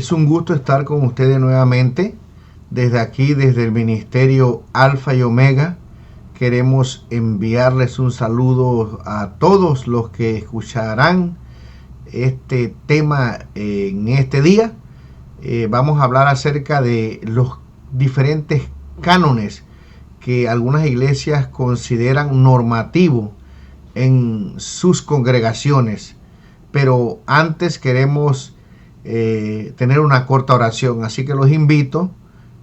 Es un gusto estar con ustedes nuevamente. Desde aquí, desde el Ministerio Alfa y Omega, queremos enviarles un saludo a todos los que escucharán este tema en este día. Vamos a hablar acerca de los diferentes cánones que algunas iglesias consideran normativos en sus congregaciones. Pero antes queremos tener una corta oración, así que los invito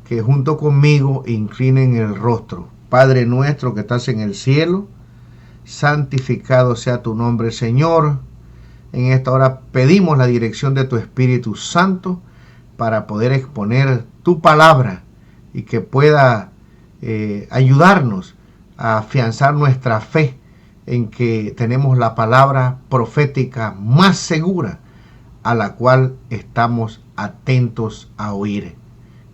que junto conmigo inclinen el rostro. Padre nuestro que estás en el cielo, santificado sea tu nombre, Señor. En esta hora pedimos la dirección de tu Espíritu Santo para poder exponer tu palabra y que pueda ayudarnos a afianzar nuestra fe en que tenemos la palabra profética más segura a la cual estamos atentos a oír.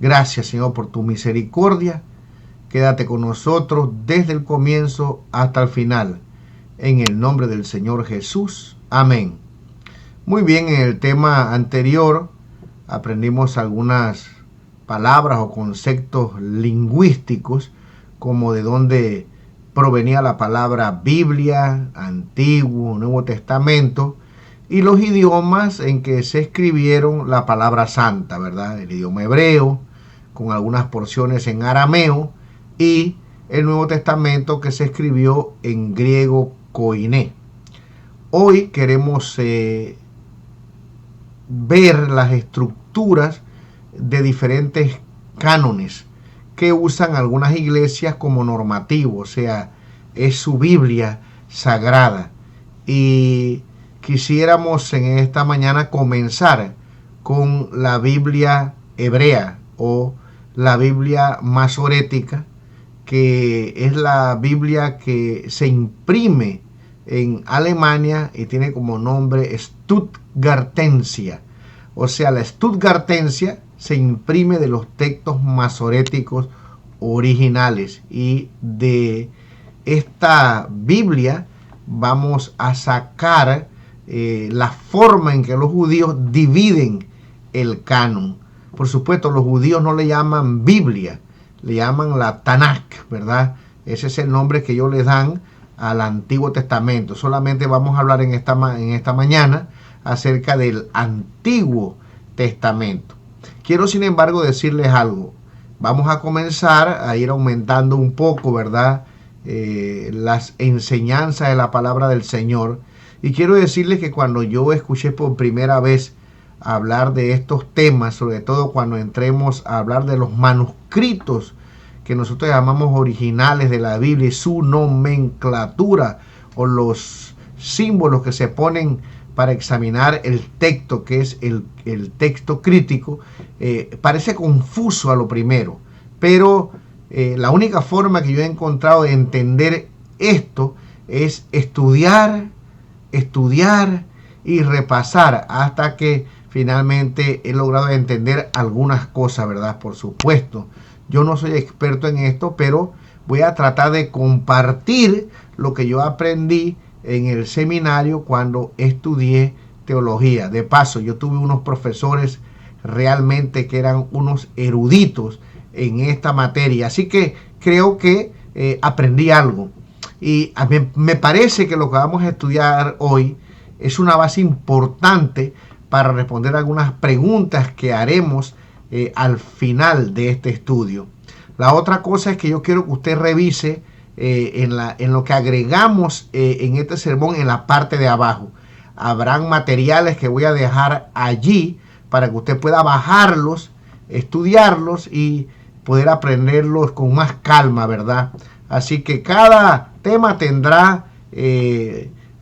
Gracias, Señor, por tu misericordia. Quédate con nosotros desde el comienzo hasta el final. En el nombre del Señor Jesús. Amén. Muy bien, en el tema anterior aprendimos algunas palabras o conceptos lingüísticos, como de dónde provenía la palabra Biblia, Antiguo, Nuevo Testamento, y los idiomas en que se escribieron la palabra santa, ¿verdad? El idioma hebreo, con algunas porciones en arameo, y el Nuevo Testamento que se escribió en griego koiné. Hoy queremos ver las estructuras de diferentes cánones que usan algunas iglesias como normativo, o sea, es su Biblia sagrada. Y quisiéramos en esta mañana comenzar con la Biblia hebrea o la Biblia masorética, que es la Biblia que se imprime en Alemania y tiene como nombre Stuttgartensia. O sea, la Stuttgartensia se imprime de los textos masoréticos originales, y de esta Biblia vamos a sacar la forma en que los judíos dividen el canon. Por supuesto, los judíos no le llaman Biblia, le llaman la Tanakh, ¿verdad? Ese es el nombre que ellos le dan al Antiguo Testamento. Solamente vamos a hablar en esta mañana acerca del Antiguo Testamento. Quiero, sin embargo, decirles algo. Vamos a comenzar a ir aumentando un poco, ¿verdad? Las enseñanzas de la palabra del Señor. Y quiero decirles que cuando yo escuché por primera vez hablar de estos temas, sobre todo cuando entremos a hablar de los manuscritos que nosotros llamamos originales de la Biblia y su nomenclatura o los símbolos que se ponen para examinar el texto, que es el texto crítico, parece confuso a lo primero, pero la única forma que yo he encontrado de entender esto es estudiar y repasar hasta que finalmente he logrado entender algunas cosas, ¿verdad? Por supuesto, yo no soy experto en esto, pero voy a tratar de compartir lo que yo aprendí en el seminario cuando estudié teología. De paso, yo tuve unos profesores realmente que eran unos eruditos en esta materia, así que creo que aprendí algo. Y a mí me parece que lo que vamos a estudiar hoy es una base importante para responder algunas preguntas que haremos al final de este estudio. La otra cosa es que yo quiero que usted revise en lo que agregamos en este sermón en la parte de abajo. Habrán materiales que voy a dejar allí para que usted pueda bajarlos, estudiarlos y poder aprenderlos con más calma, ¿verdad? Así que cada tema tendrá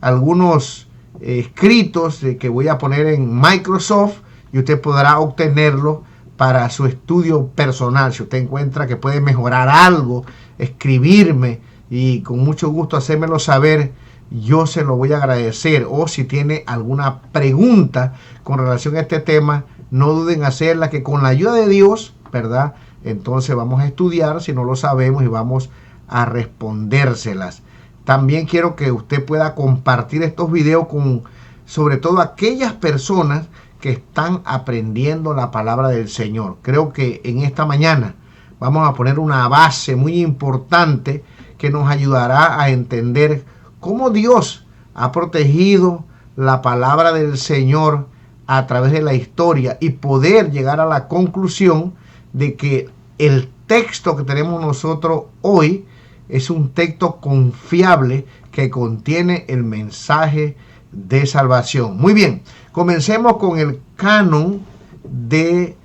algunos escritos que voy a poner en Microsoft y usted podrá obtenerlo para su estudio personal. Si usted encuentra que puede mejorar algo, escribirme y con mucho gusto hacérmelo saber, yo se lo voy a agradecer. O si tiene alguna pregunta con relación a este tema, no duden en hacerla, que con la ayuda de Dios, ¿verdad? Entonces vamos a estudiar si no lo sabemos y vamos a respondérselas. También quiero que usted pueda compartir estos videos con sobre todo aquellas personas que están aprendiendo la palabra del Señor. Creo que en esta mañana vamos a poner una base muy importante que nos ayudará a entender cómo Dios ha protegido la palabra del Señor a través de la historia y poder llegar a la conclusión de que el texto que tenemos nosotros hoy es un texto confiable que contiene el mensaje de salvación. Muy bien, comencemos con el canon de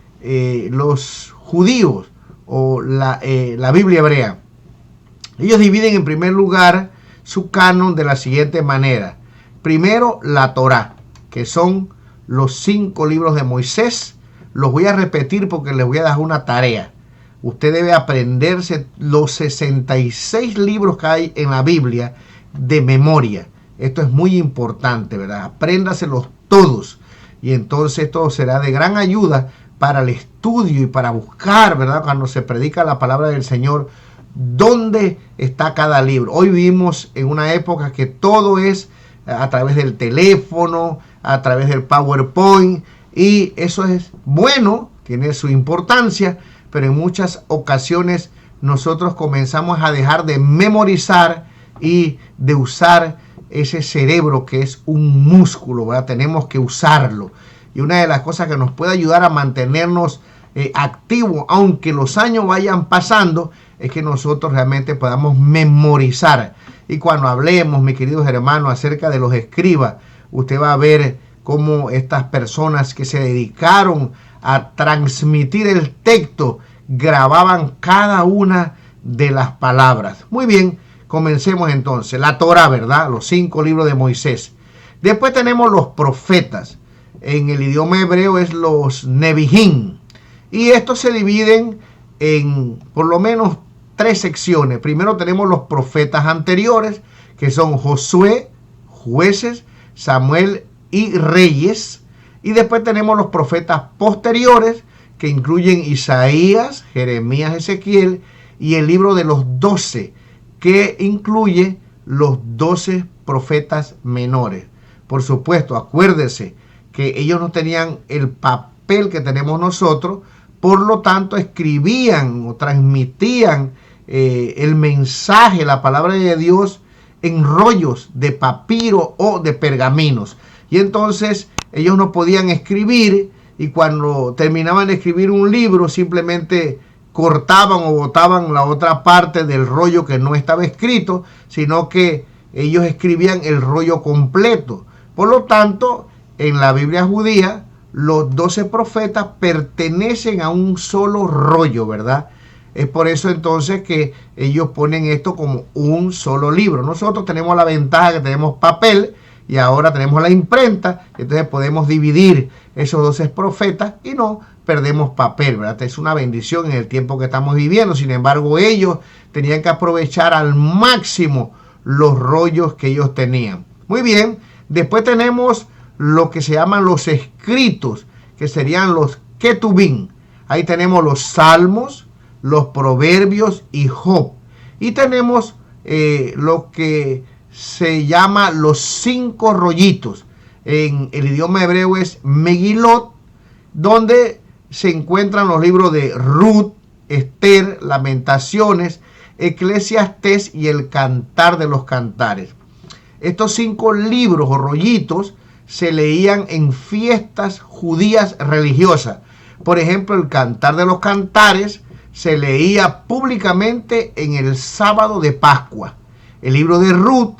los judíos o la Biblia hebrea. Ellos dividen en primer lugar su canon de la siguiente manera. Primero, la Torá, que son los 5 libros de Moisés. Los voy a repetir porque les voy a dar una tarea. Usted debe aprenderse los 66 libros que hay en la Biblia de memoria. Esto es muy importante, ¿verdad? Apréndaselos todos. Y entonces esto será de gran ayuda para el estudio y para buscar, ¿verdad? Cuando se predica la palabra del Señor, ¿dónde está cada libro? Hoy vivimos en una época que todo es a través del teléfono, a través del PowerPoint, y eso es bueno, tiene su importancia, pero en muchas ocasiones nosotros comenzamos a dejar de memorizar y de usar ese cerebro que es un músculo, ¿verdad? Tenemos que usarlo. Y una de las cosas que nos puede ayudar a mantenernos activos, aunque los años vayan pasando, es que nosotros realmente podamos memorizar. Y cuando hablemos, mis queridos hermanos, acerca de los escribas, usted va a ver cómo estas personas que se dedicaron a transmitir el texto grababan cada una de las palabras. Muy bien, comencemos entonces. La Torá, ¿verdad? Los 5 libros de Moisés. Después tenemos los profetas. En el idioma hebreo es los Nevi'im. Y estos se dividen en por lo menos 3 secciones. Primero tenemos los profetas anteriores, que son Josué, Jueces, Samuel y Reyes. Y después tenemos los profetas posteriores, que incluyen Isaías, Jeremías, Ezequiel, y el libro de los 12, que incluye los 12 profetas menores. Por supuesto, acuérdese que ellos no tenían el papel que tenemos nosotros, por lo tanto escribían o transmitían el mensaje, la palabra de Dios, en rollos de papiro o de pergaminos. Y entonces ellos no podían escribir, y cuando terminaban de escribir un libro simplemente cortaban o botaban la otra parte del rollo que no estaba escrito, sino que ellos escribían el rollo completo. Por lo tanto, en la Biblia judía, los 12 profetas pertenecen a un solo rollo, ¿verdad? Es por eso entonces que ellos ponen esto como un solo libro. Nosotros tenemos la ventaja que tenemos papel y ahora tenemos la imprenta, entonces podemos dividir esos 12 profetas y no perdemos papel, ¿verdad? Es una bendición en el tiempo que estamos viviendo. Sin embargo, ellos tenían que aprovechar al máximo los rollos que ellos tenían. Muy bien, después tenemos lo que se llaman los escritos, que serían los Ketubim. Ahí tenemos los Salmos, los Proverbios y Job. Y tenemos lo que se llama los 5 rollitos. En el idioma hebreo es Megilot, donde se encuentran los libros de Ruth, Esther, Lamentaciones, Eclesiastés y el Cantar de los Cantares. Estos 5 libros o rollitos se leían en fiestas judías religiosas. Por ejemplo, el Cantar de los Cantares se leía públicamente en el sábado de Pascua. El libro de Ruth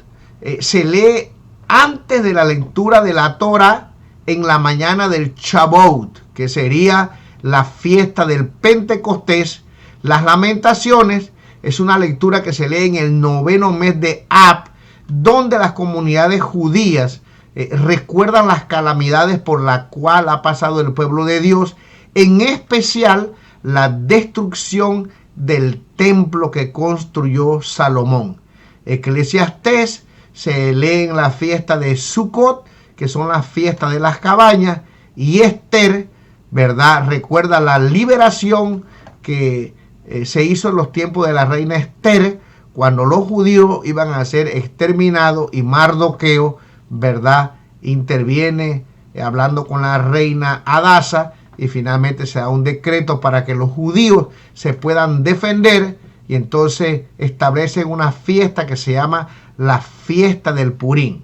se lee antes de la lectura de la Torá en la mañana del Shavuot, que sería la fiesta del Pentecostés. Las Lamentaciones es una lectura que se lee en el 9º mes de Ab, donde las comunidades judías recuerdan las calamidades por las cuales ha pasado el pueblo de Dios, en especial la destrucción del templo que construyó Salomón. Eclesiastés se lee en la fiesta de Sukkot, que son las fiestas de las cabañas, y Esther, ¿verdad?, recuerda la liberación que se hizo en los tiempos de la reina Esther, cuando los judíos iban a ser exterminados y Mardoqueo, ¿verdad?, interviene hablando con la reina Hadasa, y finalmente se da un decreto para que los judíos se puedan defender, y entonces establecen una fiesta que se llama la fiesta del Purim.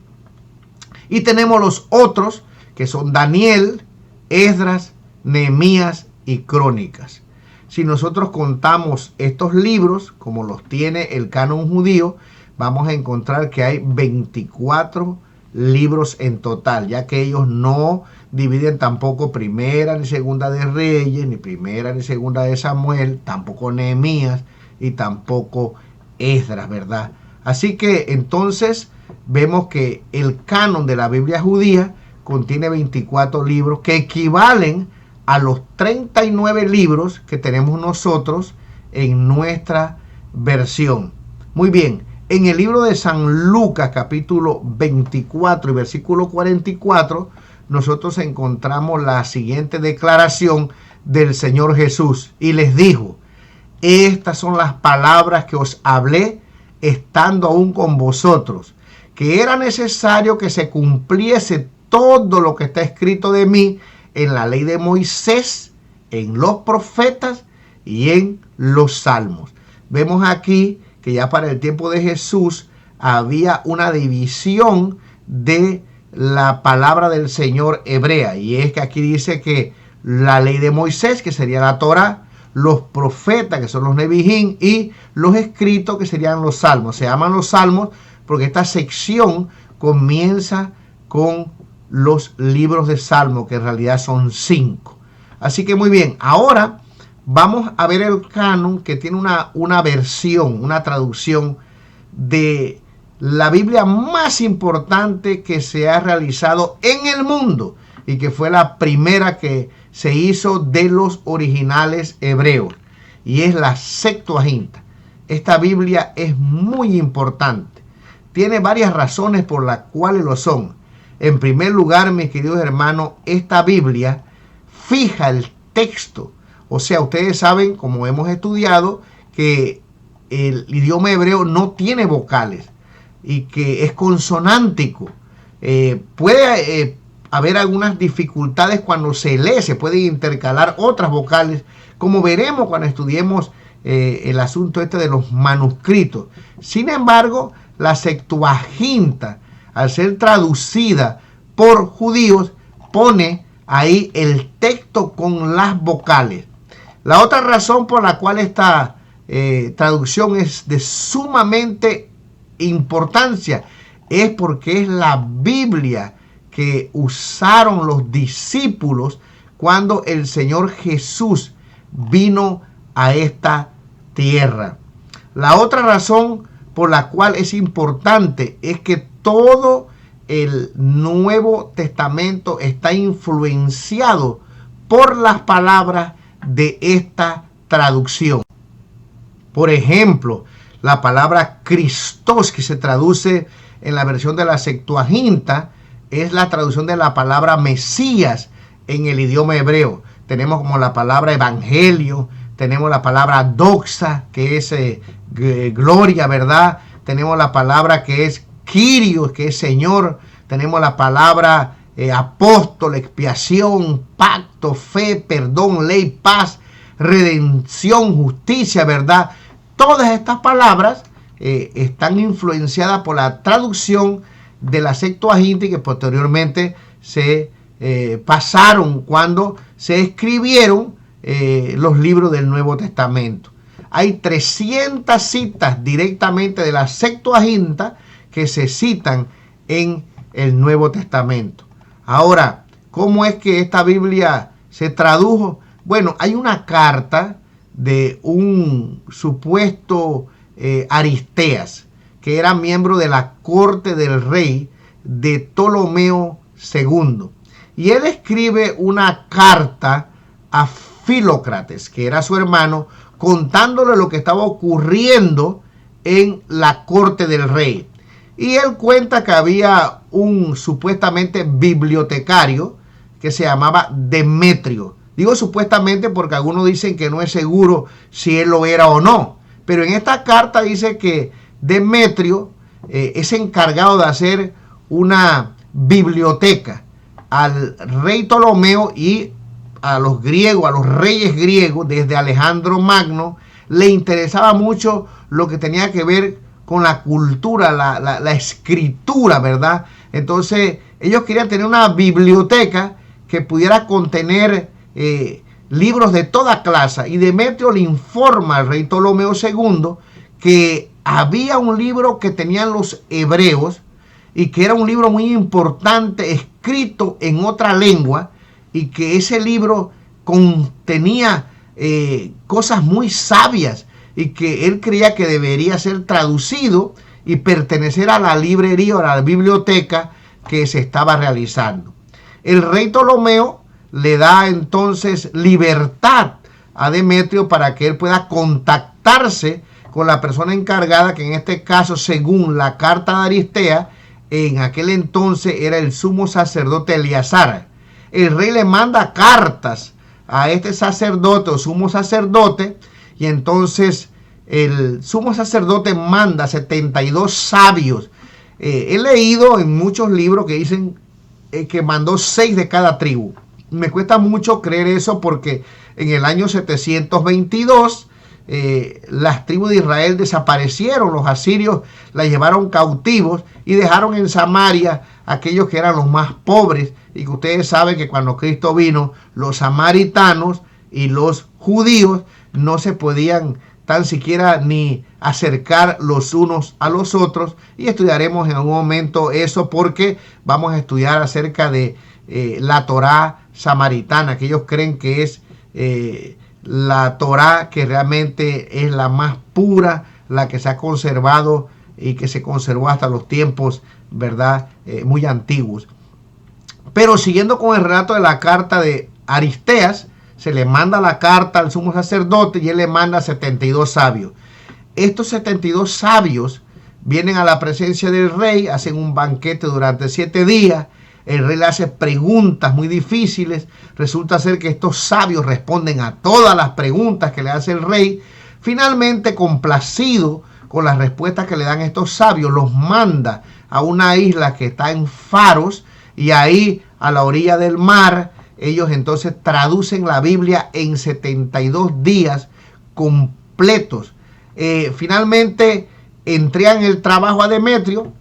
Y tenemos los otros, que son Daniel, Esdras, Nehemías y Crónicas. Si nosotros contamos estos libros, como los tiene el canon judío, vamos a encontrar que hay 24 libros en total, ya que ellos no dividen tampoco primera ni segunda de Reyes, ni primera ni segunda de Samuel, tampoco Nehemías y tampoco Esdras, ¿verdad? Así que entonces vemos que el canon de la Biblia judía contiene 24 libros que equivalen a los 39 libros que tenemos nosotros en nuestra versión. Muy bien, en el libro de San Lucas, capítulo 24 y versículo 44, nosotros encontramos la siguiente declaración del Señor Jesús. Y les dijo: estas son las palabras que os hablé estando aún con vosotros, que era necesario que se cumpliese todo lo que está escrito de mí en la ley de Moisés, en los profetas y en los salmos. Vemos aquí que ya para el tiempo de Jesús había una división de la palabra del Señor hebrea, y es que aquí dice que la ley de Moisés, que sería la Torá, los profetas, que son los Nevijín, y los escritos, que serían los salmos. Se llaman los salmos porque esta sección comienza con los libros de Salmo, que en realidad son 5. Así que muy bien, ahora vamos a ver el canon, que tiene una versión, una traducción de la Biblia más importante que se ha realizado en el mundo, y que fue la primera que se hizo de los originales hebreos, y es la Septuaginta. Esta Biblia es muy importante. Tiene varias razones por las cuales lo son. En primer lugar, mis queridos hermanos, esta Biblia fija el texto. O sea, ustedes saben, como hemos estudiado, que el idioma hebreo no tiene vocales y que es consonántico. Puede haber algunas dificultades cuando se lee, se pueden intercalar otras vocales, como veremos cuando estudiemos el asunto este de los manuscritos. Sin embargo, la Septuaginta, al ser traducida por judíos, pone ahí el texto con las vocales. La otra razón por la cual esta traducción es de sumamente importancia es porque es la Biblia que usaron los discípulos cuando el Señor Jesús vino a esta tierra. La otra razón por la cual es importante es que todo el Nuevo Testamento está influenciado por las palabras de esta traducción. Por ejemplo, la palabra Christos, que se traduce en la versión de la Septuaginta, es la traducción de la palabra Mesías en el idioma hebreo. Tenemos como la palabra evangelio, tenemos la palabra doxa, que es gloria, ¿verdad? Tenemos la palabra que es Kyrios, que es Señor. Tenemos la palabra apóstol, expiación, pacto, fe, perdón, ley, paz, redención, justicia, ¿verdad? Todas estas palabras están influenciadas por la traducción de la Septuaginta, y que posteriormente se pasaron cuando se escribieron los libros del Nuevo Testamento. Hay 300 citas directamente de la Septuaginta que se citan en el Nuevo Testamento. Ahora, ¿cómo es que esta Biblia se tradujo? Bueno, hay una carta de un supuesto Aristeas, que era miembro de la corte del rey de Ptolomeo II. Y él escribe una carta a Filócrates, que era su hermano, contándole lo que estaba ocurriendo en la corte del rey. Y él cuenta que había un supuestamente bibliotecario que se llamaba Demetrio. Digo supuestamente porque algunos dicen que no es seguro si él lo era o no. Pero en esta carta dice que Demetrio es encargado de hacer una biblioteca. al rey Ptolomeo y a los griegos, a los reyes griegos, desde Alejandro Magno, le interesaba mucho lo que tenía que ver con la cultura, la escritura, ¿verdad? Entonces ellos querían tener una biblioteca que pudiera contener libros de toda clase, y Demetrio le informa al rey Ptolomeo II que había un libro que tenían los hebreos y que era un libro muy importante escrito en otra lengua, y que ese libro contenía cosas muy sabias, y que él creía que debería ser traducido y pertenecer a la librería o a la biblioteca que se estaba realizando. El rey Ptolomeo le da entonces libertad a Demetrio para que él pueda contactarse con la persona encargada, que en este caso, según la carta de Aristea, en aquel entonces era el sumo sacerdote Eleazar. El rey le manda cartas a este sacerdote o sumo sacerdote, y entonces el sumo sacerdote manda 72 sabios. He leído en muchos libros que dicen que mandó 6 de cada tribu. Me cuesta mucho creer eso, porque en el año 722 las tribus de Israel desaparecieron. Los asirios las llevaron cautivos y dejaron en Samaria aquellos que eran los más pobres, y que ustedes saben que cuando Cristo vino, los samaritanos y los judíos no se podían tan siquiera ni acercar los unos a los otros, y estudiaremos en algún momento eso, porque vamos a estudiar acerca de la Torá samaritana, que ellos creen que es la Torá que realmente es la más pura, la que se ha conservado y que se conservó hasta los tiempos, ¿verdad? Muy antiguos. Pero siguiendo con el relato de la carta de Aristeas, se le manda la carta al sumo sacerdote y él le manda 72 sabios. Estos 72 sabios vienen a la presencia del rey, hacen un banquete durante 7 días. El rey le hace preguntas muy difíciles. Resulta ser que estos sabios responden a todas las preguntas que le hace el rey. Finalmente, complacido con las respuestas que le dan estos sabios, los manda a una isla que está en Faros, y ahí a la orilla del mar ellos entonces traducen la Biblia en 72 días completos. Finalmente entregan el trabajo a Demetrio.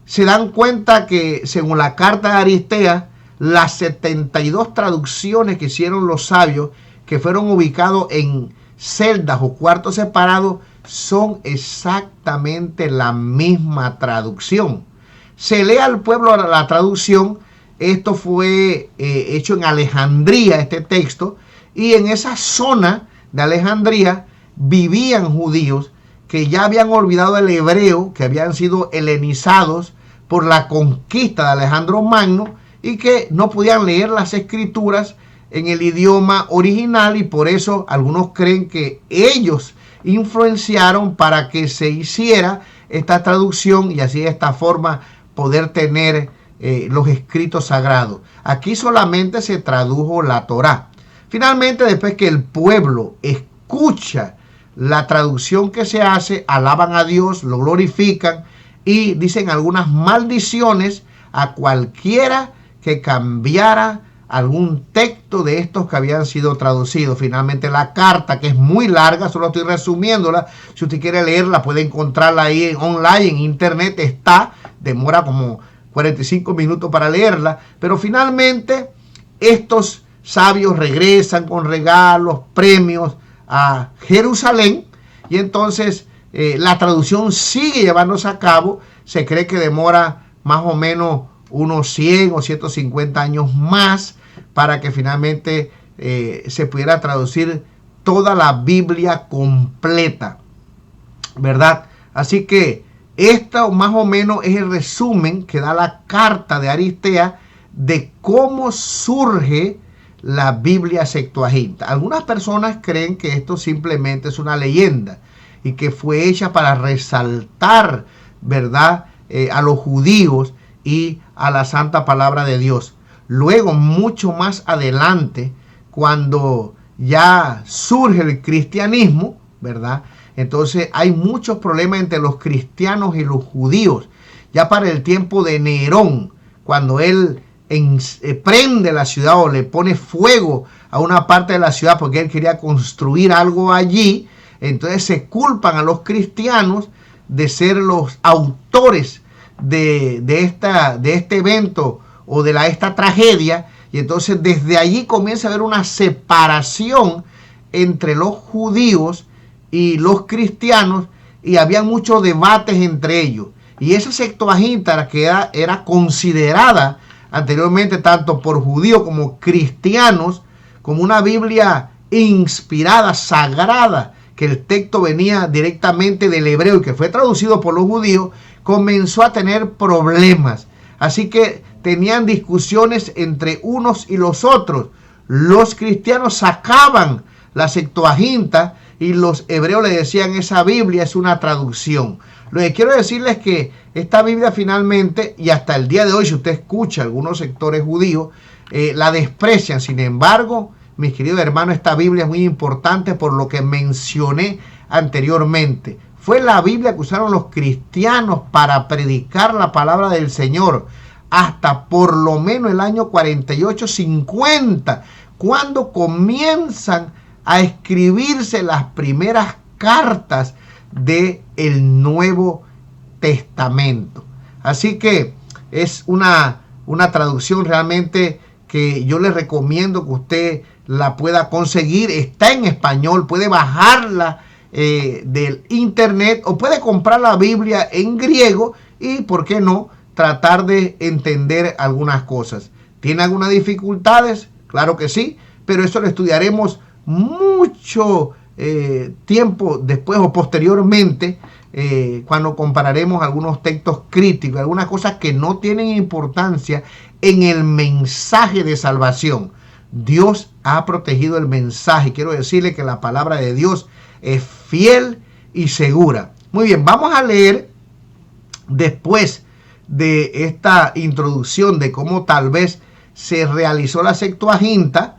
Se dan cuenta que, según la carta de Aristea, las 72 traducciones que hicieron los sabios, que fueron ubicados en celdas o cuartos separados, son exactamente la misma traducción. Se lee al pueblo la traducción. Esto fue hecho en Alejandría, este texto, y en esa zona de Alejandría vivían judíos que ya habían olvidado el hebreo, que habían sido helenizados por la conquista de Alejandro Magno, y que no podían leer las escrituras en el idioma original, y por eso algunos creen que ellos influenciaron para que se hiciera esta traducción, y así de esta forma poder tener los escritos sagrados. Aquí solamente se tradujo la Torá. Finalmente, después que el pueblo escucha la traducción que se hace, alaban a Dios, lo glorifican y dicen algunas maldiciones a cualquiera que cambiara algún texto de estos que habían sido traducidos. Finalmente, la carta, que es muy larga, solo estoy resumiéndola. Si usted quiere leerla, puede encontrarla ahí online, en internet está, demora como 45 minutos para leerla, pero finalmente estos sabios regresan con regalos, premios a Jerusalén, y entonces la traducción sigue llevándose a cabo. Se cree que demora más o menos unos 100 o 150 años más para que finalmente se pudiera traducir toda la Biblia completa, ¿verdad? Así que esto más o menos es el resumen que da la carta de Aristea de cómo surge la Biblia Septuaginta. Algunas personas creen que esto simplemente es una leyenda y que fue hecha para resaltar, ¿verdad?, a los judíos y a la santa palabra de Dios. Luego, mucho más adelante, cuando ya surge el cristianismo, ¿verdad?, entonces hay muchos problemas entre los cristianos y los judíos. Ya para el tiempo de Nerón, cuando él prende la ciudad o le pone fuego a una parte de la ciudad porque él quería construir algo allí. Entonces se culpan a los cristianos de ser los autores de este evento o de esta tragedia. Y entonces desde allí comienza a haber una separación entre los judíos y los cristianos, y había muchos debates entre ellos. Y esa Septuaginta, que era considerada anteriormente tanto por judíos como cristianos como una Biblia inspirada, sagrada, que el texto venía directamente del hebreo y que fue traducido por los judíos, comenzó a tener problemas. Así que tenían discusiones entre unos y los otros. Los cristianos sacaban la Septuaginta y los hebreos le decían: esa Biblia es una traducción. Lo que quiero decirles es que esta Biblia finalmente, y hasta el día de hoy, si usted escucha algunos sectores judíos, la desprecian. Sin embargo, mis queridos hermanos, esta Biblia es muy importante por lo que mencioné anteriormente. Fue la Biblia que usaron los cristianos para predicar la palabra del Señor hasta por lo menos el año 48-50, cuando comienzan a escribirse las primeras cartas del Nuevo Testamento. Así que es una traducción realmente que yo les recomiendo que usted la pueda conseguir. Está en español, puede bajarla del internet o puede comprar la Biblia en griego y, ¿por qué no?, tratar de entender algunas cosas. ¿Tiene algunas dificultades? Claro que sí, pero eso lo estudiaremos mucho tiempo después o posteriormente, cuando compararemos algunos textos críticos, algunas cosas que no tienen importancia en el mensaje de salvación. Dios ha protegido el mensaje. Quiero decirle que la palabra de Dios es fiel y segura. Muy bien, vamos a leer después de esta introducción de cómo tal vez se realizó la Septuaginta,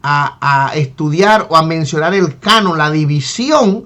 a estudiar o a mencionar el canon, la división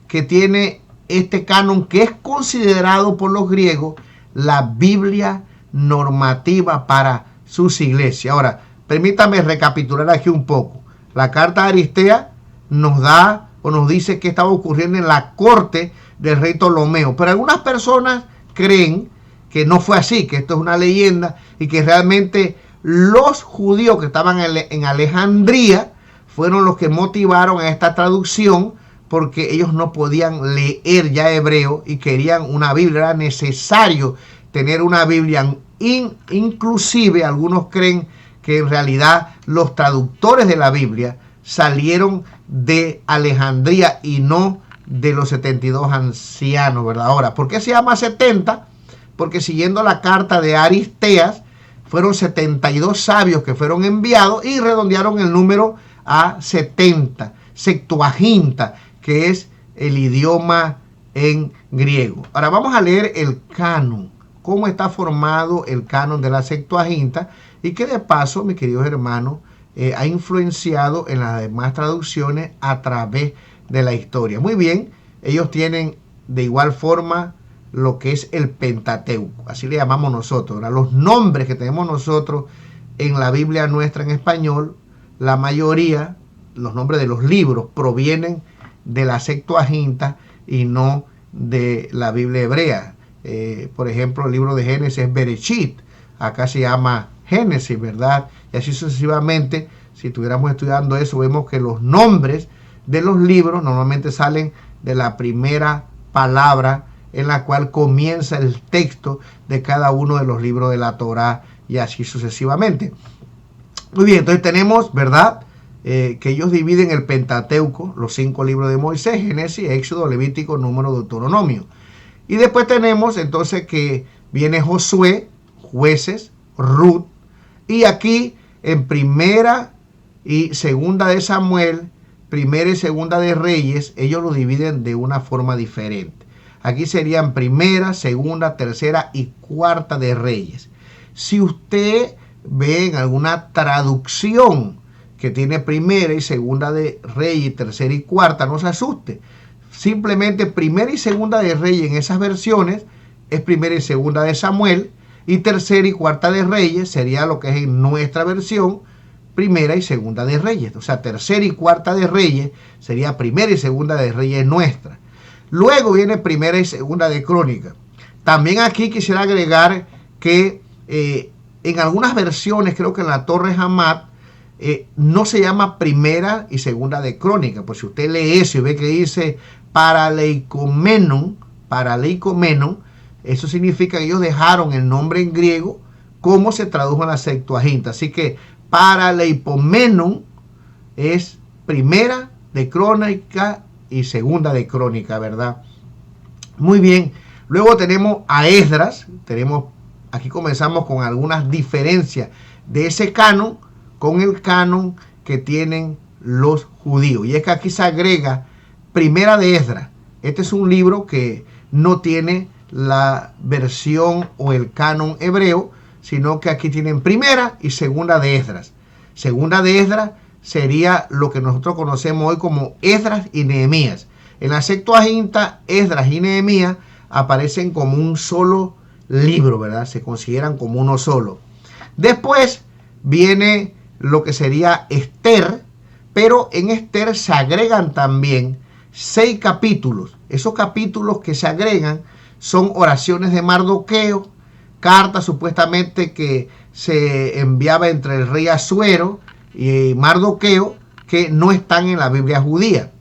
que tiene este canon, que es considerado por los griegos la Biblia normativa para sus iglesias. Ahora, permítame recapitular aquí un poco. La carta de Aristea nos da o nos dice que estaba ocurriendo en la corte del rey Ptolomeo, pero algunas personas creen que no fue así, que esto es una leyenda y que realmente los judíos que estaban en Alejandría fueron los que motivaron a esta traducción, porque ellos no podían leer ya hebreo y querían una Biblia. Era necesario tener una Biblia. Inclusive algunos creen que en realidad los traductores de la Biblia salieron de Alejandría y no de los 72 ancianos, ¿verdad? Ahora, ¿por qué se llama 70? Porque siguiendo la carta de Aristeas, fueron 72 sabios que fueron enviados y redondearon el número a 70, Septuaginta, que es el idioma en griego. Ahora vamos a leer el canon, cómo está formado el canon de la Septuaginta, y que de paso, mis queridos hermanos, ha influenciado en las demás traducciones a través de la historia. Muy bien, ellos tienen de igual forma lo que es el Pentateuco, así le llamamos nosotros. Ahora, los nombres que tenemos nosotros en la Biblia nuestra en español, la mayoría, los nombres de los libros provienen de la Septuaginta y no de la Biblia hebrea. Por ejemplo, el libro de Génesis es Bereshit, acá se llama Génesis, ¿verdad? Y así sucesivamente. Si estuviéramos estudiando eso, vemos que los nombres de los libros normalmente salen de la primera palabra en la cual comienza el texto de cada uno de los libros de la Torá, y así sucesivamente. Muy bien, entonces tenemos, ¿verdad?, que ellos dividen el Pentateuco, los 5 libros de Moisés: Génesis, Éxodo, Levítico, Número, Deuteronomio. Y después tenemos entonces que viene Josué, Jueces, Ruth, y aquí en Primera y Segunda de Samuel, Primera y Segunda de Reyes, ellos lo dividen de una forma diferente. Aquí serían Primera, Segunda, Tercera y Cuarta de Reyes. Si usted ve en alguna traducción que tiene Primera y Segunda de Reyes, Tercera y Cuarta, no se asuste. Simplemente Primera y Segunda de Reyes en esas versiones es Primera y Segunda de Samuel. Y tercera y cuarta de Reyes sería lo que es en nuestra versión, primera y segunda de Reyes. O sea, tercera y cuarta de Reyes sería primera y segunda de Reyes nuestra. Luego viene primera y segunda de Crónicas. También aquí quisiera agregar que en algunas versiones, creo que en la Torre Hamad, no se llama primera y segunda de Crónicas. Pues si usted lee eso y ve que dice paraleikomenon, eso significa que ellos dejaron el nombre en griego como se tradujo en la Septuaginta. Así que paraleipomenon es primera de Crónica y segunda de Crónica, ¿verdad? Muy bien. Luego tenemos a Esdras. Aquí comenzamos con algunas diferencias de ese canon con el canon que tienen los judíos. Y es que aquí se agrega primera de Esdras. Este es un libro que no tiene la versión o el canon hebreo, sino que aquí tienen primera y segunda de Esdras. Segunda de Esdras sería lo que nosotros conocemos hoy como Esdras y Nehemías. En la Septuaginta, Esdras y Nehemías aparecen como un solo libro, ¿verdad? Se consideran como uno solo. Después viene lo que sería Esther, pero en Esther se agregan también 6 capítulos. Esos capítulos que se agregan son oraciones de Mardoqueo, cartas supuestamente que se enviaba entre el rey Asuero y Mardoqueo, que no están en la Biblia judía.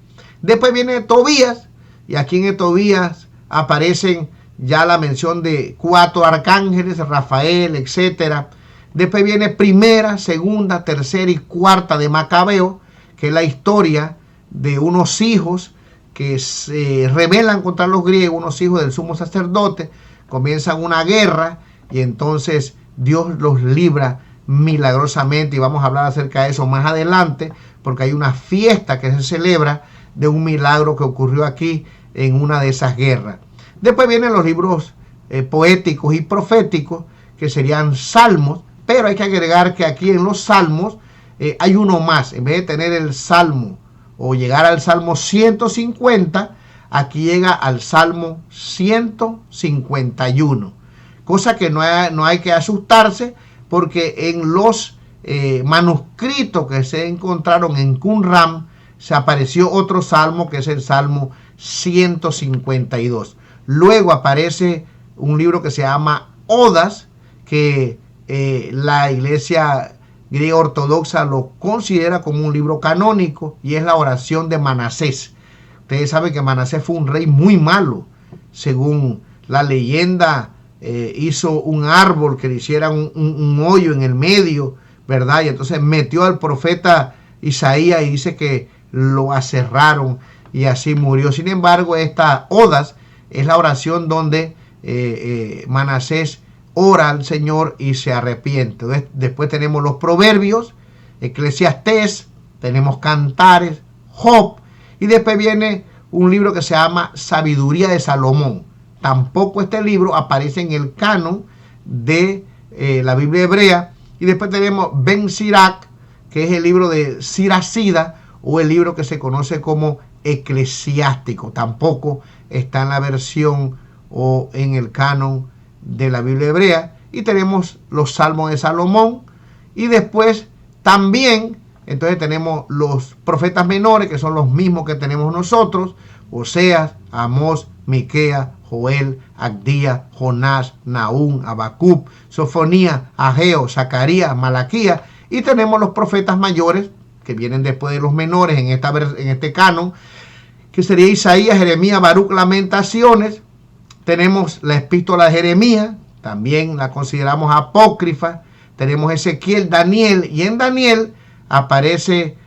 Después viene Tobías, y aquí en Tobías aparecen ya la mención de 4 arcángeles, Rafael, etc. Después viene primera, segunda, tercera y cuarta de Macabeo, que es la historia de unos hijos que se rebelan contra los griegos, unos hijos del sumo sacerdote, comienzan una guerra y entonces Dios los libra milagrosamente, y vamos a hablar acerca de eso más adelante, porque hay una fiesta que se celebra de un milagro que ocurrió aquí en una de esas guerras. Después vienen los libros poéticos y proféticos, que serían salmos, pero hay que agregar que aquí en los salmos hay uno más. En vez de tener el salmo o llegar al salmo 150, aquí llega al salmo 151. Cosa que no hay que asustarse, porque en los manuscritos que se encontraron en Qumran se apareció otro salmo, que es el salmo 152. Luego aparece un libro que se llama Odas, que la iglesia griega ortodoxa lo considera como un libro canónico, y es la oración de Manasés. Ustedes saben que Manasés fue un rey muy malo. Según la leyenda, hizo un árbol que le hiciera un hoyo en el medio, ¿verdad? Y entonces metió al profeta Isaías y dice que lo aserraron y así murió. Sin embargo, esta Odas es la oración donde Manasés ora al Señor y se arrepiente. Después tenemos los Proverbios, Eclesiastés, tenemos Cantares, Job, y después viene un libro que se llama Sabiduría de Salomón. Tampoco este libro aparece en el canon de la Biblia hebrea. Y después tenemos Ben Sirac, que es el libro de Siracida, o el libro que se conoce como Eclesiástico. Tampoco está en la versión o en el canon de la Biblia hebrea. Y tenemos los Salmos de Salomón, y después también entonces tenemos los profetas menores, que son los mismos que tenemos nosotros: Oseas, Amós, Miqueas, Joel, Abdías, Jonás, Nahum, Habacuc, Sofonías, Ageo, Zacarías, Malaquías. Y tenemos los profetas mayores, que vienen después de los menores en este canon, que sería Isaías, Jeremías, Baruch, Lamentaciones. Tenemos la epístola de Jeremías, también la consideramos apócrifa. Tenemos Ezequiel, Daniel, y en Daniel aparece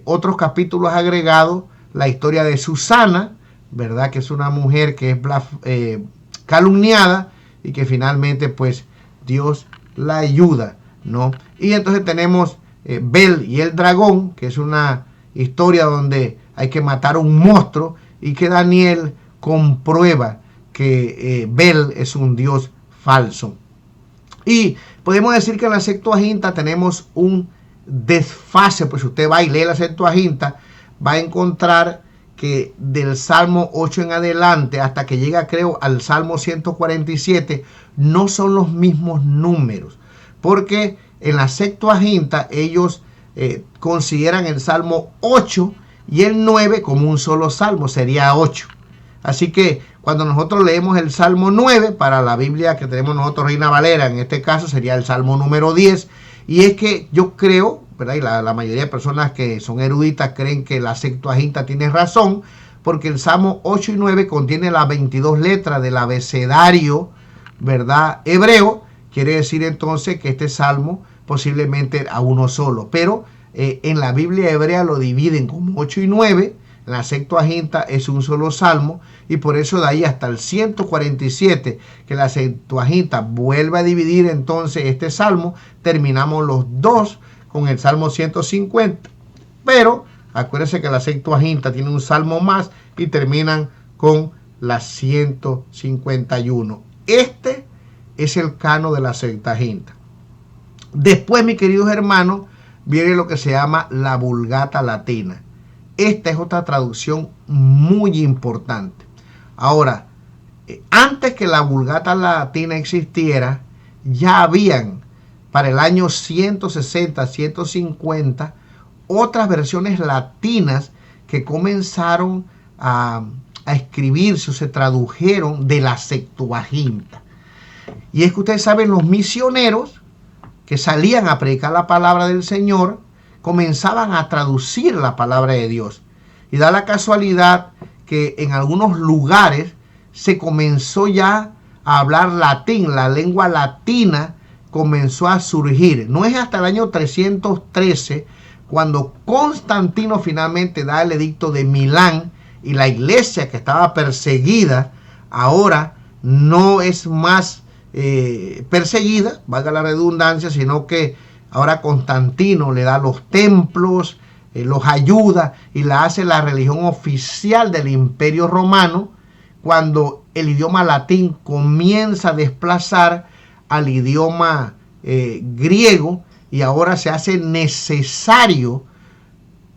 otros capítulos agregados, la historia de Susana, ¿verdad? Que es una mujer que es calumniada y que finalmente pues Dios la ayuda, ¿no? Y entonces tenemos Bel y el dragón, que es una historia donde hay que matar a un monstruo, y que Daniel comprueba que Bel es un dios falso. Y podemos decir que en la Septuaginta tenemos un desfase. Pues si usted va y lee la Septuaginta, va a encontrar que del Salmo 8 en adelante, hasta que llega, creo, al Salmo 147, no son los mismos números, porque en la Septuaginta ellos consideran el Salmo 8 y el 9 como un solo salmo, sería 8. Así que cuando nosotros leemos el Salmo 9, para la Biblia que tenemos nosotros, Reina Valera, en este caso sería el Salmo número 10. Y es que yo creo, ¿verdad? Y la mayoría de personas que son eruditas creen que la Septuaginta tiene razón, porque el Salmo 8 y 9 contiene las 22 letras del abecedario, ¿verdad?, hebreo. Quiere decir entonces que este salmo posiblemente era uno solo. Pero en la Biblia hebrea lo dividen como 8 y 9. En la Septuaginta es un solo salmo, y por eso de ahí hasta el 147, que la Septuaginta vuelve a dividir entonces este salmo, terminamos los dos con el Salmo 150. Pero acuérdense que la Septuaginta tiene un salmo más y terminan con la 151. Este es el cano de la Septuaginta. Después, mis queridos hermanos, viene lo que se llama la Vulgata Latina. Esta es otra traducción muy importante. Ahora, antes que la Vulgata Latina existiera, ya habían para el año 160, 150, otras versiones latinas que comenzaron a escribirse o se tradujeron de la Septuaginta. Y es que ustedes saben, los misioneros que salían a predicar la palabra del Señor comenzaban a traducir la palabra de Dios. Y da la casualidad que en algunos lugares se comenzó ya a hablar latín, la lengua latina comenzó a surgir. No es hasta el año 313 cuando Constantino finalmente da el edicto de Milán, y la iglesia que estaba perseguida ahora no es más perseguida, valga la redundancia, sino que ahora Constantino le da los templos, los ayuda y la hace la religión oficial del Imperio Romano, cuando el idioma latín comienza a desplazar al idioma griego, y ahora se hace necesario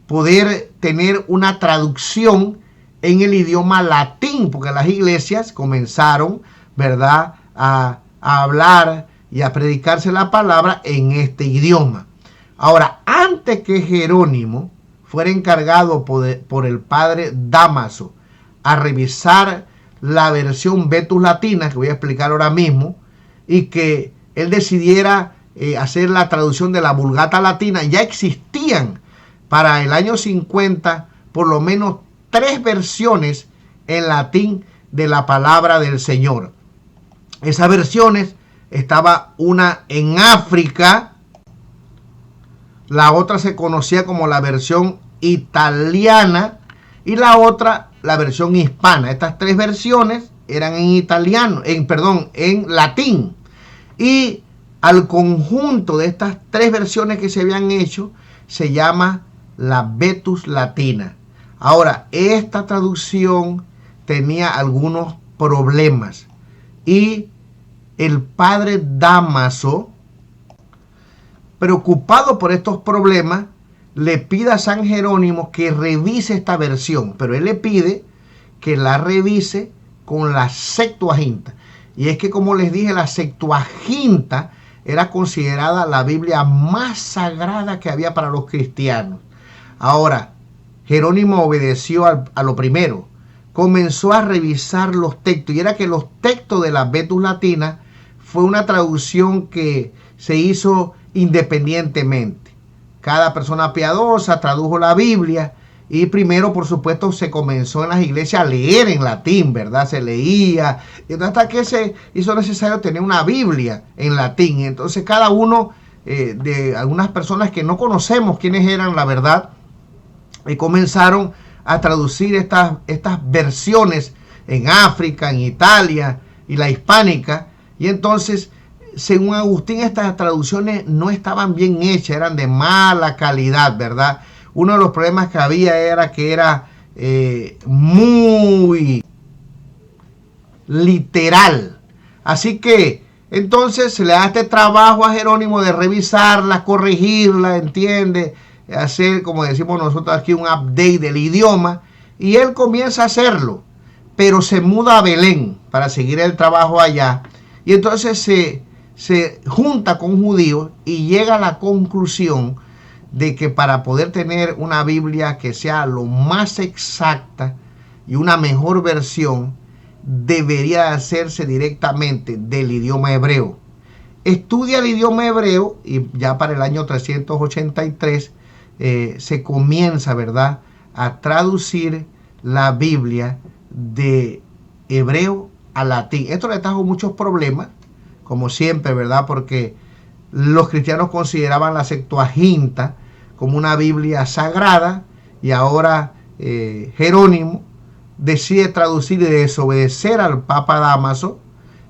poder tener una traducción en el idioma latín, porque las iglesias comenzaron, ¿verdad?, a hablar y a predicarse la palabra en este idioma. Ahora, antes que Jerónimo fuera encargado por el padre Dámaso a revisar la versión Vetus Latina, que voy a explicar ahora mismo, y que él decidiera hacer la traducción de la Vulgata Latina, ya existían para el año 50 por lo menos 3 versiones en latín de la palabra del Señor. Esas versiones estaba una en África, la otra se conocía como la versión italiana y la otra la versión hispana. Estas 3 versiones eran en italiano, en latín. Y al conjunto de estas 3 versiones que se habían hecho se llama la Vetus Latina. Ahora, esta traducción tenía algunos problemas, y el padre Dámaso, preocupado por estos problemas, le pide a San Jerónimo que revise esta versión, pero él le pide que la revise con la Septuaginta. Y es que, como les dije, la Septuaginta era considerada la Biblia más sagrada que había para los cristianos. Ahora, Jerónimo obedeció a lo primero, comenzó a revisar los textos, y era que los textos de la Vetus Latina fue una traducción que se hizo independientemente. Cada persona piadosa tradujo la Biblia, y primero, por supuesto, se comenzó en las iglesias a leer en latín, ¿verdad? Se leía, y hasta que se hizo necesario tener una Biblia en latín. Y entonces cada uno de algunas personas que no conocemos quiénes eran, la verdad, y comenzaron a traducir estas versiones en África, en Italia y la hispánica. Y entonces, según Agustín, estas traducciones no estaban bien hechas, eran de mala calidad, ¿verdad? Uno de los problemas que había era que era muy literal. Así que entonces se le da este trabajo a Jerónimo de revisarla, corregirla, ¿entiende? Hacer, como decimos nosotros aquí, un update del idioma. y él comienza a hacerlo, pero se muda a Belén para seguir el trabajo allá, y entonces se junta con judíos y llega a la conclusión de que para poder tener una Biblia que sea lo más exacta y una mejor versión, debería hacerse directamente del idioma hebreo. Estudia el idioma hebreo y ya para el año 383 se comienza, ¿verdad?, a traducir la Biblia de hebreo a latín. Esto le trajo muchos problemas, como siempre, ¿verdad?, porque los cristianos consideraban la Septuaginta como una Biblia sagrada, y ahora Jerónimo decide traducir y desobedecer al Papa Dámaso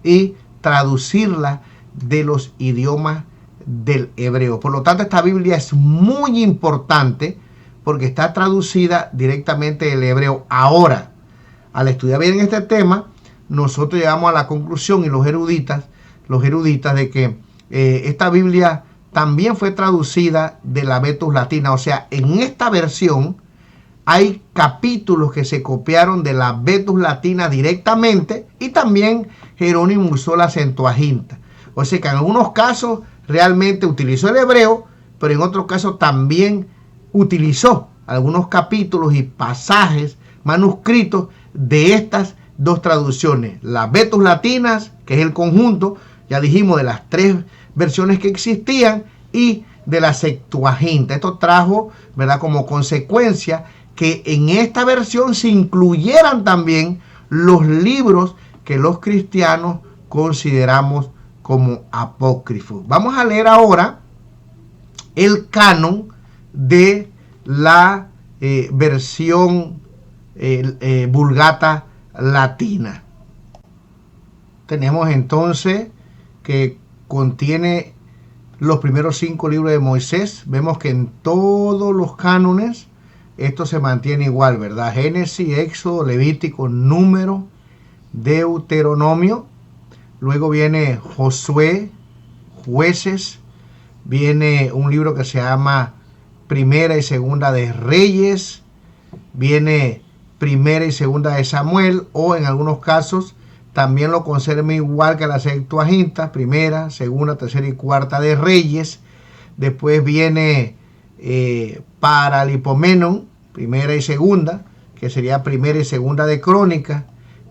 y traducirla de los idiomas del hebreo. Por lo tanto, esta Biblia es muy importante porque está traducida directamente del hebreo. Ahora, al estudiar bien este tema, nosotros llegamos a la conclusión, y los eruditas de que esta Biblia también fue traducida de la Vetus Latina. O sea, en esta versión hay capítulos que se copiaron de la Vetus Latina directamente, y también Jerónimo usó la Septuaginta. O sea que en algunos casos realmente utilizó el hebreo, pero en otros casos también utilizó algunos capítulos y pasajes manuscritos de estas dos traducciones. Las Vetus Latinas, que es el conjunto, ya dijimos, de las tres versiones que existían, y de la Septuaginta. Esto trajo, ¿verdad?, como consecuencia que en esta versión se incluyeran también los libros que los cristianos consideramos como apócrifos. Vamos a leer ahora el canon de la versión Vulgata Latina. Tenemos entonces que contiene los primeros 5 libros de Moisés. Vemos que en todos los cánones esto se mantiene igual, ¿verdad? Génesis, Éxodo, Levítico, Número, Deuteronomio. Luego viene Josué, Jueces. Viene un libro que se llama Primera y Segunda de Reyes. Viene Primera y Segunda de Samuel, o en algunos casos también lo conserva igual que la Septuaginta, Primera, Segunda, Tercera y Cuarta de Reyes. Después viene Paralipomenon, Primera y Segunda, que sería Primera y Segunda de Crónicas.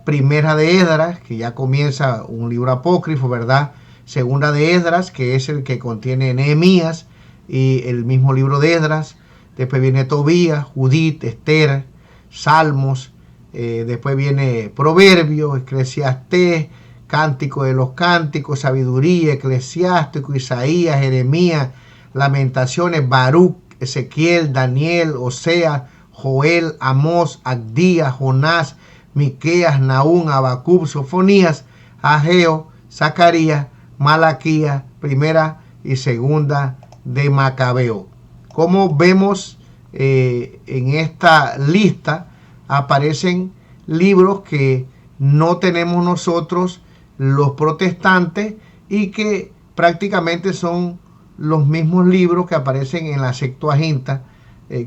Primera de Esdras, que ya comienza un libro apócrifo, ¿verdad? Segunda de Esdras, que es el que contiene Nehemías y el mismo libro de Esdras. Después viene Tobías, Judith, Esther, Salmos. Después viene Proverbios, Eclesiastés, Cántico de los Cánticos, Sabiduría, Eclesiástico, Isaías, Jeremías, Lamentaciones, Baruch, Ezequiel, Daniel, Oseas, Joel, Amós, Abdías, Jonás, Miqueas, Nahum, Habacuc, Sofonías, Ageo, Zacarías, Malaquías, Primera y Segunda de Macabeo. Como vemos en esta lista aparecen libros que no tenemos nosotros los protestantes, y que prácticamente son los mismos libros que aparecen en la Septuaginta,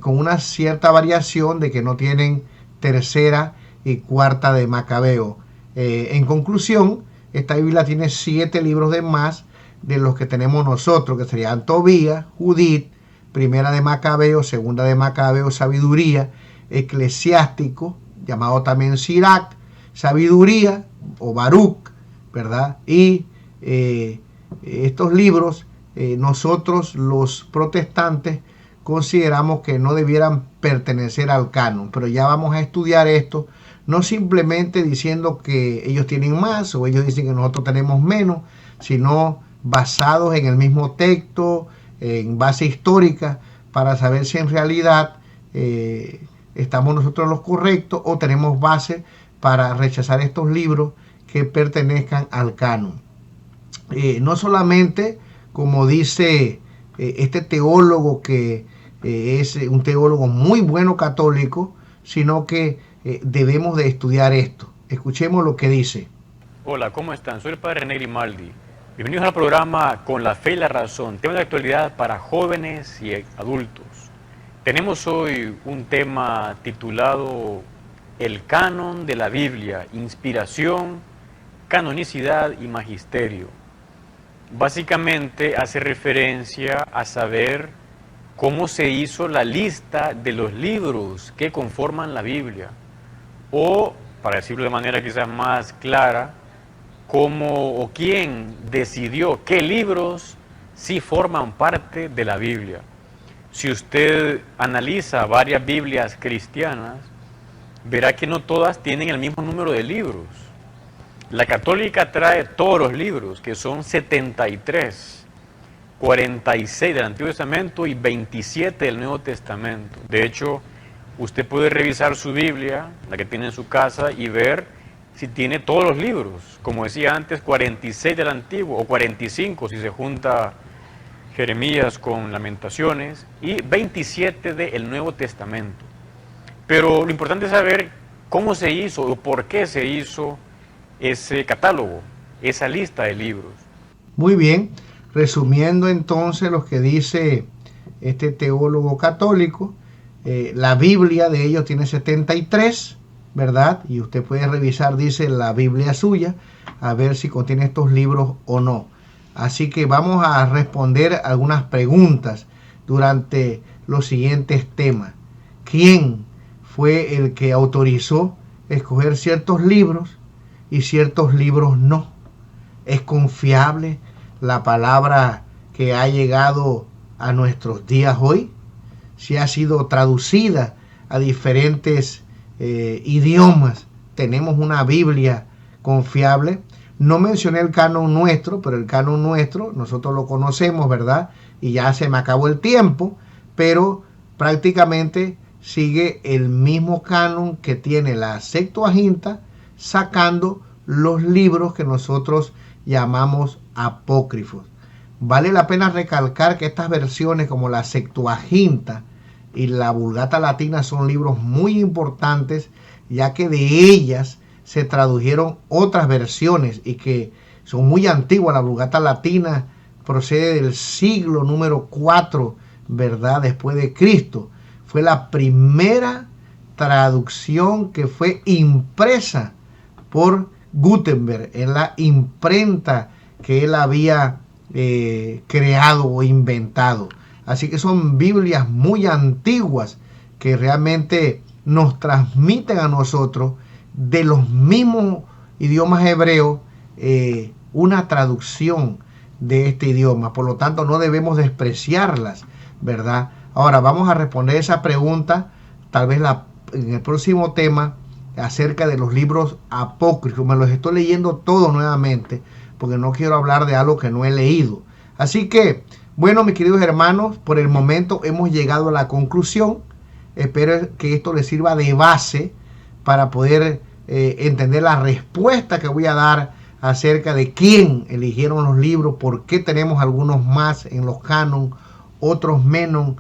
con una cierta variación de que no tienen Tercera y Cuarta de Macabeo. En conclusión, esta Biblia tiene 7 libros de más de los que tenemos nosotros, que serían Tobías, Judith, Primera de Macabeo, Segunda de Macabeo, Sabiduría, Eclesiástico, llamado también Sirac, Sabiduría o Baruch, ¿verdad? Y estos libros nosotros los protestantes consideramos que no debieran pertenecer al canon, pero ya vamos a estudiar esto, no simplemente diciendo que ellos tienen más o ellos dicen que nosotros tenemos menos, sino basados en el mismo texto, en base histórica, para saber si en realidad estamos nosotros los correctos o tenemos base para rechazar estos libros que pertenezcan al canon. No solamente, como dice este teólogo, que es un teólogo muy bueno católico, sino que debemos de estudiar esto. Escuchemos lo que dice. Hola, ¿cómo están? Soy el padre René Grimaldi. Bienvenidos al programa Con la Fe y la Razón, tema de actualidad para jóvenes y adultos. Tenemos hoy un tema titulado el canon de la Biblia, inspiración, canonicidad y magisterio. Básicamente hace referencia a saber cómo se hizo la lista de los libros que conforman la Biblia, o, para decirlo de manera quizás más clara, cómo o quién decidió qué libros sí forman parte de la Biblia. Si usted analiza varias Biblias cristianas, verá que no todas tienen el mismo número de libros. La católica trae todos los libros, que son 73, 46 del Antiguo Testamento y 27 del Nuevo Testamento. De hecho, usted puede revisar su Biblia, la que tiene en su casa, y ver si tiene todos los libros. Como decía antes, 46 del Antiguo, o 45 si se junta Jeremías con Lamentaciones, y 27 del Nuevo Testamento. Pero lo importante es saber cómo se hizo o por qué se hizo ese catálogo, esa lista de libros. Muy bien, resumiendo entonces lo que dice este teólogo católico, la Biblia de ellos tiene 73, ¿verdad? Y usted puede revisar, dice, la Biblia suya, a ver si contiene estos libros o no. Así que vamos a responder algunas preguntas durante los siguientes temas. ¿Quién fue el que autorizó escoger ciertos libros y ciertos libros no? ¿Es confiable la palabra que ha llegado a nuestros días hoy? Si ha sido traducida a diferentes idiomas, ¿tenemos una Biblia confiable? No mencioné el canon nuestro, pero el canon nuestro nosotros lo conocemos, ¿verdad? Y ya se me acabó el tiempo, pero prácticamente sigue el mismo canon que tiene la Septuaginta, sacando los libros que nosotros llamamos apócrifos. Vale la pena recalcar que estas versiones como la Septuaginta y la Vulgata Latina son libros muy importantes, ya que de ellas se tradujeron otras versiones y que son muy antiguas. La Vulgata Latina procede del siglo número 4, ¿verdad? Después de Cristo. Fue la primera traducción que fue impresa por Gutenberg en la imprenta que él había creado o inventado. Así que son Biblias muy antiguas que realmente nos transmiten a nosotros de los mismos idiomas hebreos una traducción de este idioma. Por lo tanto, no debemos despreciarlas, ¿verdad? Ahora vamos a responder esa pregunta, tal vez en el próximo tema, acerca de los libros apócrifos. Me los estoy leyendo todos nuevamente, porque no quiero hablar de algo que no he leído. Así que, bueno, mis queridos hermanos, por el momento hemos llegado a la conclusión. Espero que esto les sirva de base para poder entender la respuesta que voy a dar acerca de quién eligieron los libros, por qué tenemos algunos más en los canon, otros menos,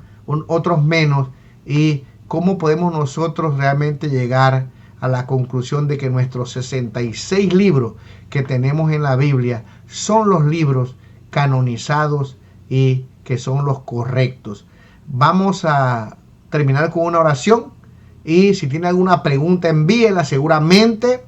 y cómo podemos nosotros realmente llegar a la conclusión de que nuestros 66 libros que tenemos en la Biblia son los libros canonizados y que son los correctos. Vamos a terminar con una oración, y si tiene alguna pregunta envíela. Seguramente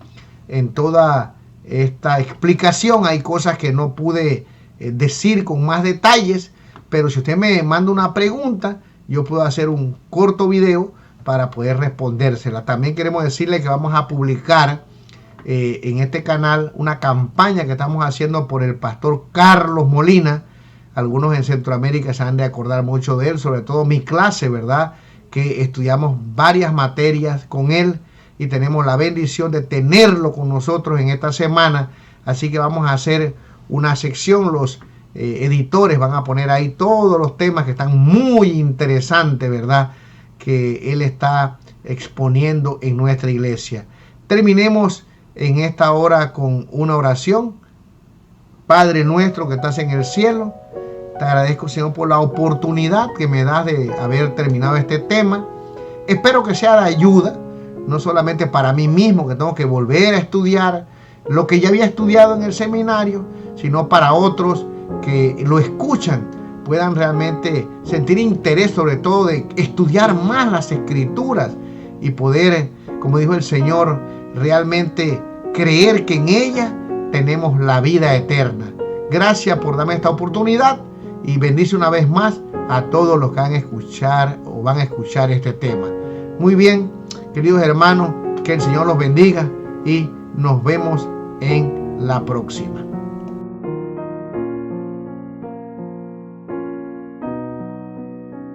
en toda esta explicación hay cosas que no pude decir con más detalles, pero si usted me manda una pregunta, yo puedo hacer un corto video para poder respondérsela. También queremos decirle que vamos a publicar en este canal una campaña que estamos haciendo por el pastor Carlos Molina. Algunos en Centroamérica se han de acordar mucho de él, sobre todo mi clase, ¿verdad? Que estudiamos varias materias con él y tenemos la bendición de tenerlo con nosotros en esta semana. Así que vamos a hacer una sección, los editores van a poner ahí todos los temas que están muy interesantes, ¿verdad? Que él está exponiendo en nuestra iglesia. Terminemos en esta hora con una oración. Padre nuestro que estás en el cielo, te agradezco, Señor, por la oportunidad que me das de haber terminado este tema. Espero que sea de ayuda, no solamente para mí mismo, que tengo que volver a estudiar lo que ya había estudiado en el seminario, sino para otros que lo escuchan, puedan realmente sentir interés, sobre todo de estudiar más las Escrituras y poder como dijo el Señor, realmente creer que en ella tenemos la vida eterna. Gracias por darme esta oportunidad y bendice una vez más a todos los que van a escuchar este tema. Muy bien, queridos hermanos, que el Señor los bendiga y nos vemos en la próxima.